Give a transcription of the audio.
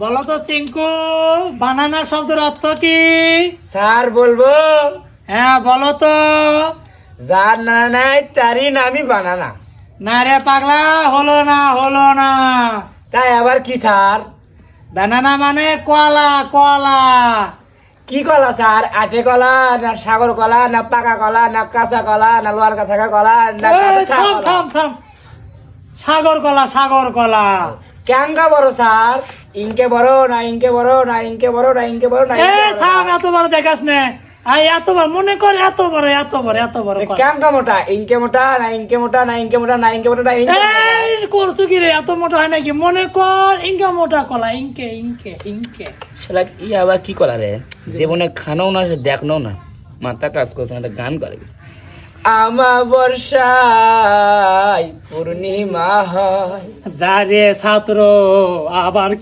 বলো তো চিঙ্কু, বানানা শব্দের অর্থ কি? স্যার বলবো, হ্যাঁ বলো তো। যার না নাই তারই নামই বানানা। না রে পাগলা, হলো না হলো না। তাই আবার কি স্যার? বানানা মানে কলা, কলা। কি কলা স্যার? আটে কলা না সাগর কলা না পাকা কলা না কাঁচা কলা না লোহার থাকা কলা না এই, কাঁচা থাম কলা? থাম থাম, সাগর কলা, সাগর কলা। ক্যাঙ্গা বড় স্যার? ইনকে বড় না ইনকে বড় না ইনকে বড় না ইনকে বড় না এ থাম, এত বড় দেখাস নে। এত বড় মনে কর, এত বড় এত বড় এত বড় কলা। ক্যাঙ্গা মোটা? ইনকে মোটা না ইনকে মোটা না ইনকে মোটা না ইনকে মোটা না ইনকে মোটা? এই করছো কি রে? এত মোটা হয় নাকি? মনে কর ইনকে মোটা কলা, ইনকে ইনকে ইনকে। শালা ই আবার কি কলা রে? জীবনে খানাও না দেখনো না, মাথা কাজ করছে না, একটা গান করে। আমাবস্যায় পূর্ণিমা হয়। যা রে ছাত্র, আবার কি